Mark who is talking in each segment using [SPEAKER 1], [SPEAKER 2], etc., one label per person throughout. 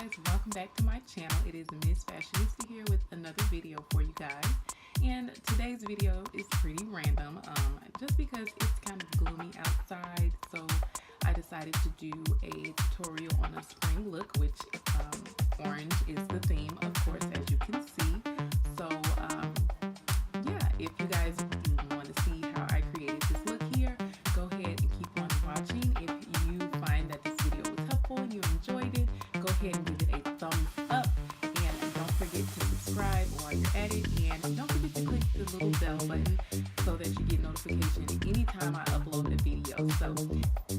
[SPEAKER 1] guys, welcome back to my channel. It is MzFashionista here with another video for you guys. And today's video is pretty random, just because it's kind of gloomy outside. So I decided to do a tutorial on a spring look, which orange is the theme, of course, as you can see. So yeah, if you guys want to see how I created this look here, go ahead and keep on watching. If you find that this video was helpful and you enjoyed it, go ahead and give it a thumbs up, and don't forget to subscribe while you're at it, and don't forget to click the little bell button so that you get notification anytime I upload a video. So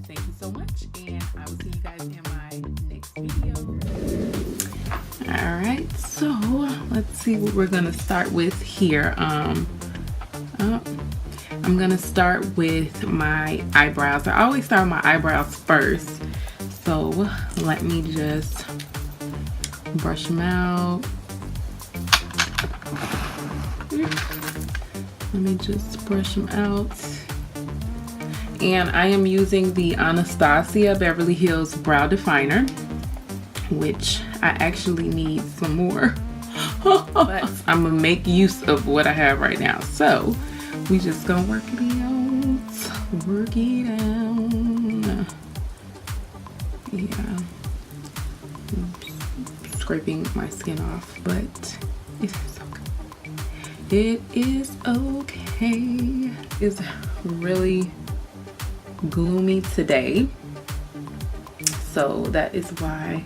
[SPEAKER 1] thank you so much, and I will see you guys in my next video. Alright, so let's see what we're gonna start with here. I'm gonna start with my eyebrows. I always start with my eyebrows first, so let me just brush them out. Let me just brush them out. And I am using the Anastasia Beverly Hills Brow Definer, which I actually need some more. But I'm gonna make use of what I have right now. So we just gonna work it out. Work it out. Yeah. Scraping my skin off, but it is okay. It is okay. It's really gloomy today, so that is why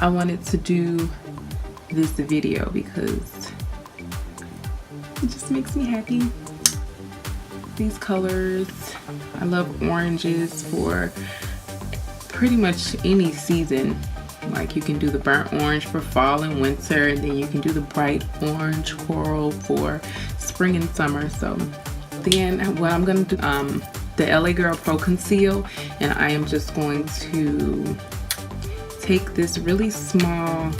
[SPEAKER 1] I wanted to do this video, because it just makes me happy. These colors, I love oranges for pretty much any season. Like, you can do the burnt orange for fall and winter, and then you can do the bright orange coral for spring and summer. So then what I'm going to do, the LA Girl Pro Conceal, and I am just going to take this really small,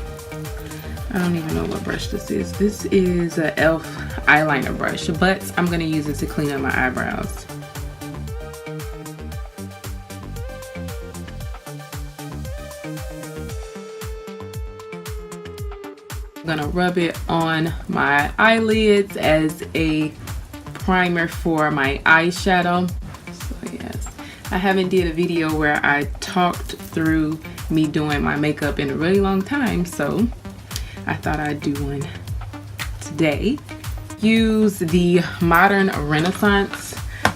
[SPEAKER 1] I don't even know what brush this is. This is a E.l.f. eyeliner brush, but I'm going to use it to clean up my eyebrows. I'm gonna rub it on my eyelids as a primer for my eyeshadow. So yes, I haven't did a video where I talked through me doing my makeup in a really long time, so I thought I'd do one today. Use the Modern Renaissance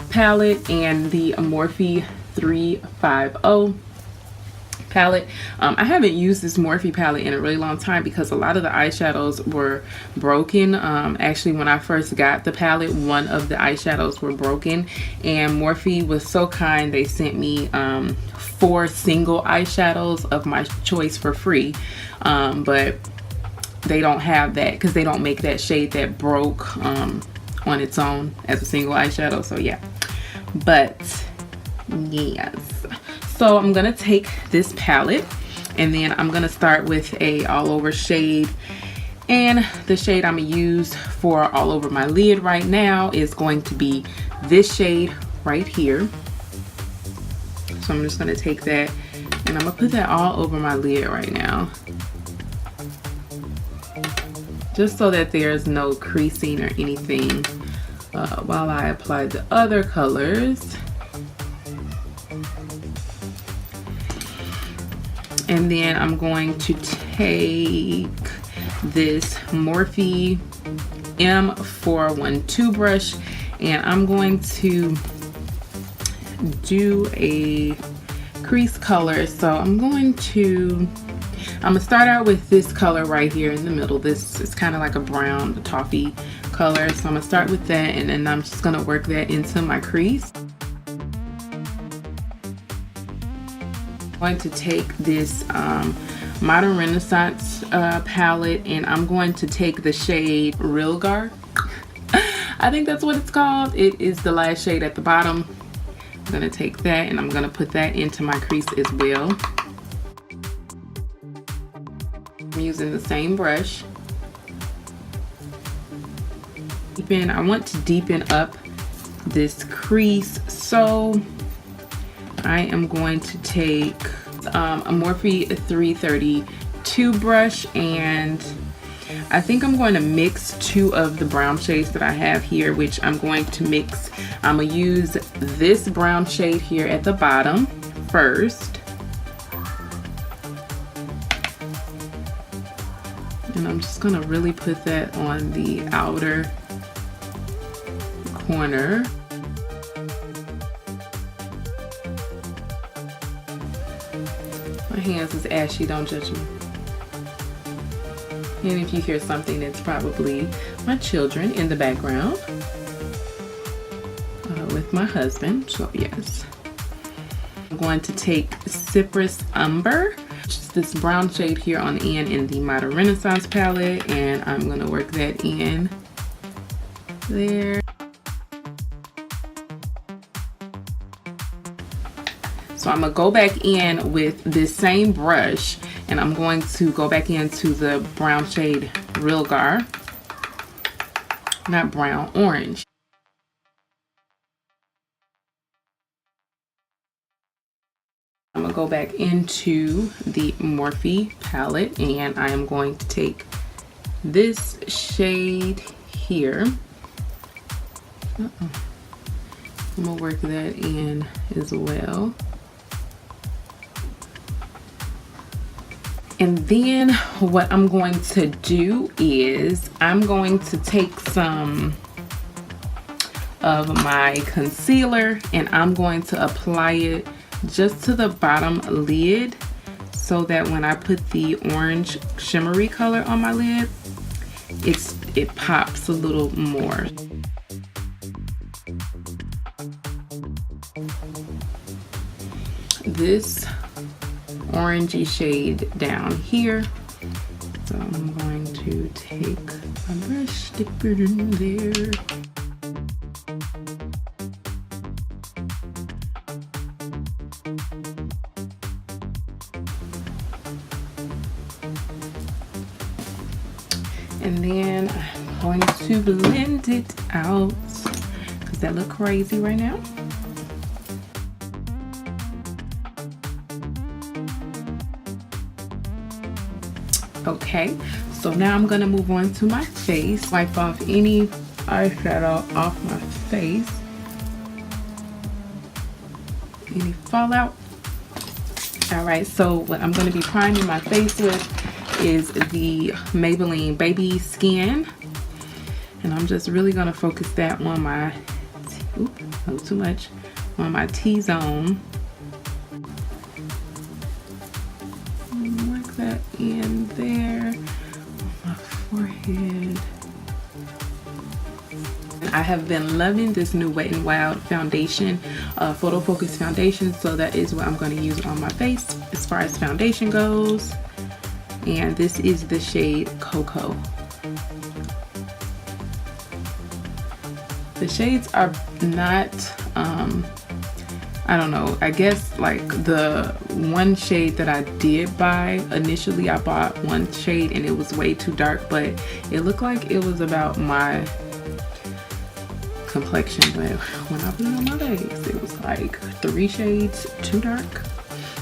[SPEAKER 1] palette and the Morphe 350 palette. I haven't used this Morphe palette in a really long time because a lot of the eyeshadows were broken. Actually, when I first got the palette, one of the eyeshadows were broken, and Morphe was so kind, they sent me 4 single eyeshadows of my choice for free, but they don't have that because they don't make that shade that broke on its own as a single eyeshadow. So yeah, but yes. So I'm gonna take this palette, and then I'm gonna start with a all over shade, and the shade I'm gonna use for all over my lid right now is going to be this shade right here. So I'm just gonna take that, and I'm gonna put that all over my lid right now, just so that there's no creasing or anything while I apply the other colors. And then I'm going to take this Morphe M412 brush, and I'm going to do a crease color. So I'm gonna start out with this color right here in the middle. This is kind of like a brown toffee color. So I'm gonna start with that, and then I'm just gonna work that into my crease. Going to take this Modern Renaissance palette, and I'm going to take the shade Rilgar. I think that's what it's called. It is the last shade at the bottom. I'm going to take that, and I'm going to put that into my crease as well. I'm using the same brush. I want to deepen up this crease, so I am going to take a Morphe 330 2 brush, and I think I'm going to mix 2 of the brown shades that I have here, which I'm going to mix. I'm going to use this brown shade here at the bottom first. And I'm just going to really put that on the outer corner. My hands is ashy, don't judge me. And if you hear something, it's probably my children in the background with my husband. So yes, I'm going to take Cypress Umber, which is this brown shade here on the end in the Modern Renaissance palette, and I'm going to work that in there. So I'm gonna go back in with this same brush, and I'm going to go back into the brown shade Realgar, not brown, orange. I'm gonna go back into the Morphe palette, and I am going to take this shade here. I'm gonna work that in as well. And then what I'm going to do is I'm going to take some of my concealer, and I'm going to apply it just to the bottom lid, so that when I put the orange shimmery color on my lid, it pops a little more. This orangey shade down here, so I'm going to take my brush, stick it in there. And then I'm going to blend it out, because that look crazy right now. Okay, so now I'm gonna move on to my face. Wipe off any eyeshadow off my face. Any fallout. All right, so what I'm gonna be priming my face with is the Maybelline Baby Skin. And I'm just really gonna focus that on my, oops, no, too much, on my T-zone. Work that in there on my forehead. I have been loving this new Wet n Wild foundation, photo focus foundation, so that is what I'm going to use on my face as far as foundation goes. And this is the shade Cocoa. The shades are not I don't know, I guess like the one shade that I did buy initially, I bought one shade and it was way too dark, but it looked like it was about my complexion. But when I put it on my legs, it was like 3 shades too dark.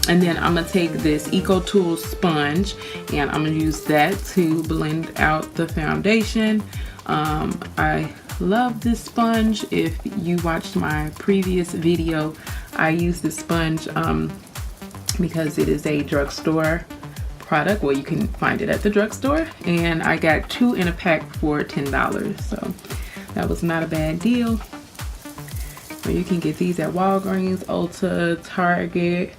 [SPEAKER 1] And then I'm gonna take this Eco Tools sponge, and I'm gonna use that to blend out the foundation. I love this sponge. If you watched my previous video, I use this sponge because it is a drugstore product. Well, you can find it at the drugstore, and I got 2 in a pack for $10, so that was not a bad deal. So you can get these at Walgreens, Ulta, Target,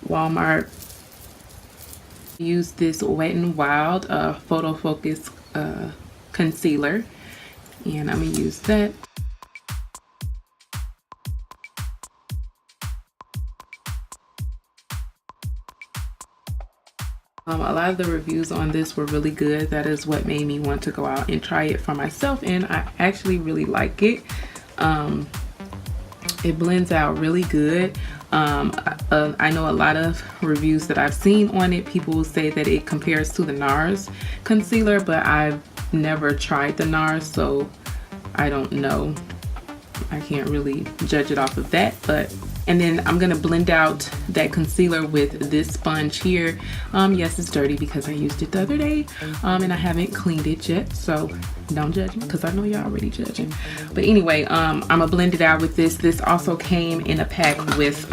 [SPEAKER 1] Walmart. Use this Wet n Wild Photo Focus concealer, and I'm gonna use that. A lot of the reviews on this were really good. That is what made me want to go out and try it for myself, and I actually really like it. It blends out really good. I know a lot of reviews that I've seen on it, people will say that it compares to the NARS concealer, but I've never tried the NARS, so I don't know. I can't really judge it off of that, but And then I'm gonna blend out that concealer with this sponge here. Yes, it's dirty because I used it the other day, and I haven't cleaned it yet, so don't judge me because I know y'all already judging. But anyway, I'm gonna blend it out with this. This also came in a pack with,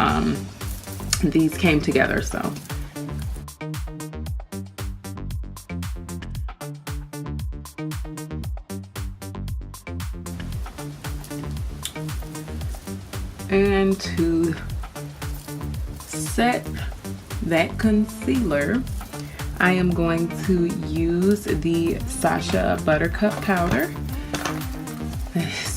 [SPEAKER 1] these came together, so. And to set that concealer, I am going to use the Sacha Buttercup powder.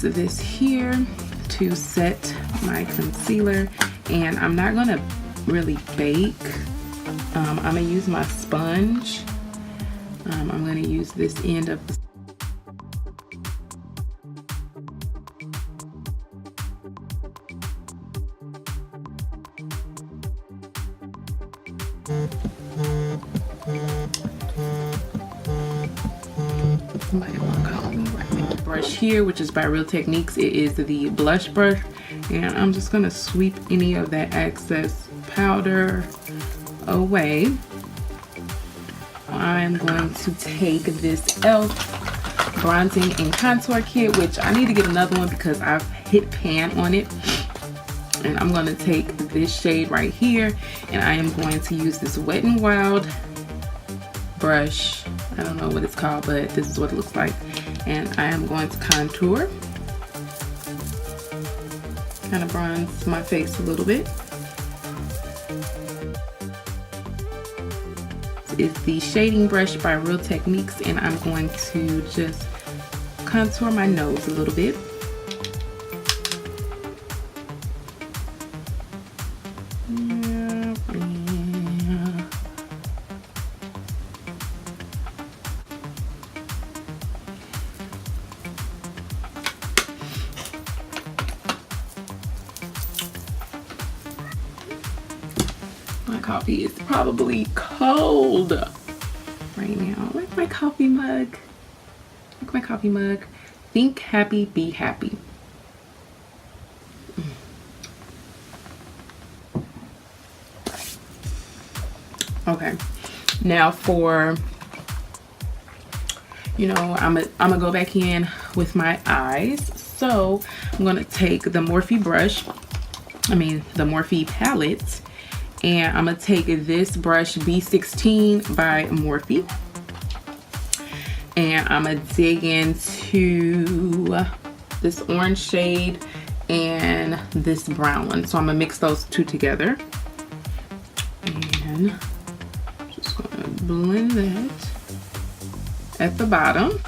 [SPEAKER 1] This here to set my concealer, and I'm not gonna really bake. I'm gonna use my sponge. I'm gonna use this end of the brush here, which is by Real Techniques. It is the blush brush, and I'm just gonna sweep any of that excess powder away. I'm going to take this E.l.f. bronzing and contour kit, which I need to get another one because I've hit pan on it. And I'm gonna take this shade right here, and I am going to use this Wet n Wild brush. I don't know what it's called, but this is what it looks like. And I am going to contour, kind of bronze my face a little bit. This is the shading brush by Real Techniques, and I'm going to just contour my nose a little bit. My coffee is probably cold right now. Like my coffee mug. Like my coffee mug. Think happy, be happy. Okay. Now for, I'm gonna go back in with my eyes. So I'm gonna take the Morphe brush, the Morphe palette, and I'm gonna take this brush B16 by Morphe, and I'm gonna dig into this orange shade and this brown one. So I'm gonna mix those two together, and I'm just gonna blend that at the bottom.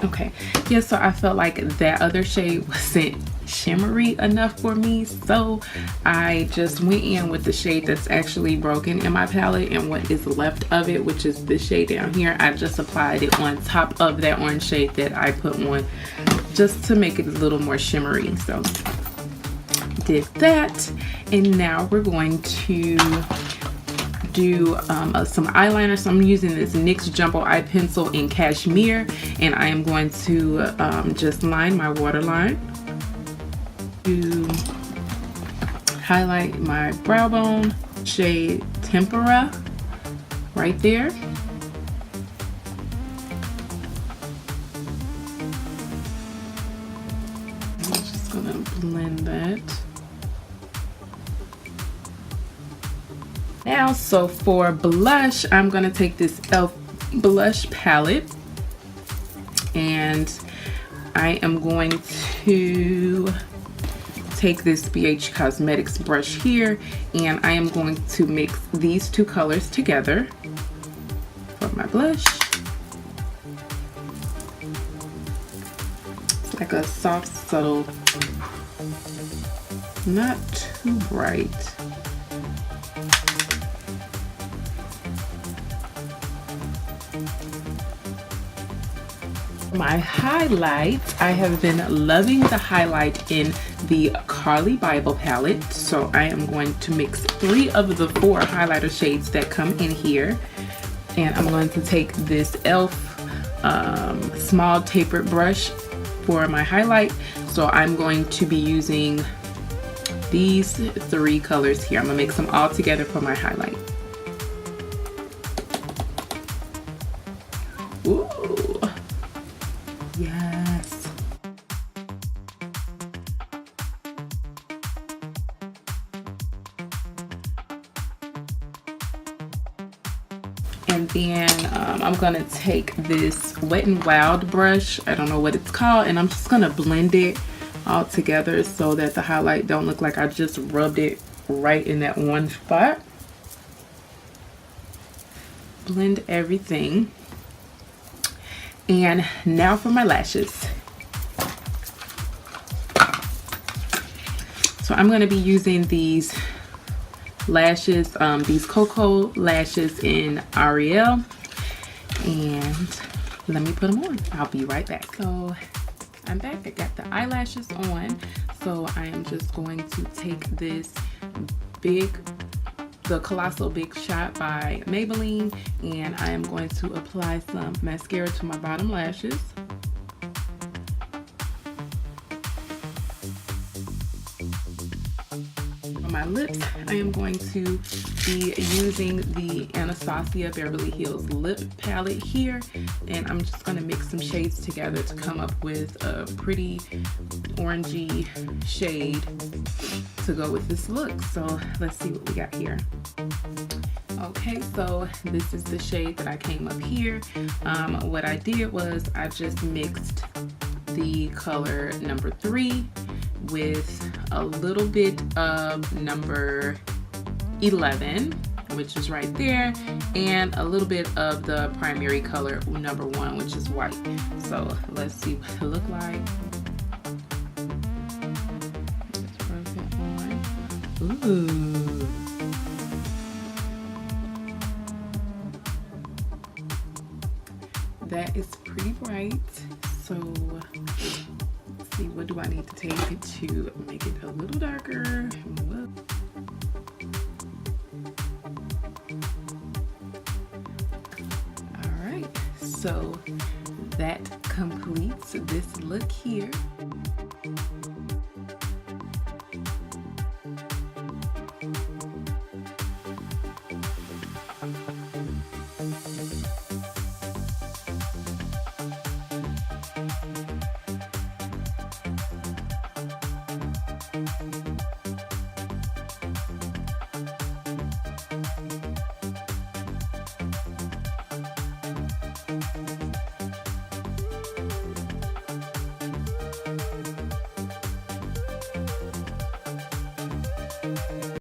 [SPEAKER 1] Okay, yeah, so I felt like that other shade wasn't shimmery enough for me, so I just went in with the shade that's actually broken in my palette, and what is left of it, which is this shade down here, I just applied it on top of that orange shade that I put on just to make it a little more shimmery. So did that, and now we're going to do some eyeliner. So I'm using this NYX Jumbo Eye Pencil in Cashmere, and I am going to just line my waterline to highlight my brow bone, shade Tempera right there. I'm just gonna blend that. Now, so for blush, I'm gonna take this E.l.f. blush palette, and I am going to take this BH Cosmetics brush here, and I am going to mix these two colors together for my blush. It's like a soft, subtle, not too bright. My highlights, I have been loving the highlight in the Carly Bible palette, so I am going to mix 3 of the 4 highlighter shades that come in here, and I'm going to take this E.l.f. Small tapered brush for my highlight. So I'm going to be using these three colors here. I'm gonna mix them all together for my highlight. Ooh, yes. And then I'm gonna take this Wet n Wild brush, I don't know what it's called, and I'm just gonna blend it all together so that the highlight don't look like I just rubbed it right in that one spot. Blend everything. And now for my lashes. So I'm gonna be using these lashes, these Cocoa lashes in Ariel, and let me put them on. I'll be right back. So I'm back. I got the eyelashes on, so I am just going to take this the Colossal Big Shot by Maybelline, and I am going to apply some mascara to my bottom lashes. On my lips, I am going to be using the Anastasia Beverly Hills lip palette here, and I'm just going to mix some shades together to come up with a pretty orangey shade to go with this look. So let's see what we got here. Okay, so this is the shade that I came up here. What I did was I just mixed the color number 3 with a little bit of number 11, which is right there, and a little bit of the primary color number 1, which is white. So let's see what it look like. Let's rub it on. Ooh. That is pretty bright. So let's see, what do I need to take it to make it a little darker? All right, so that completes this look here.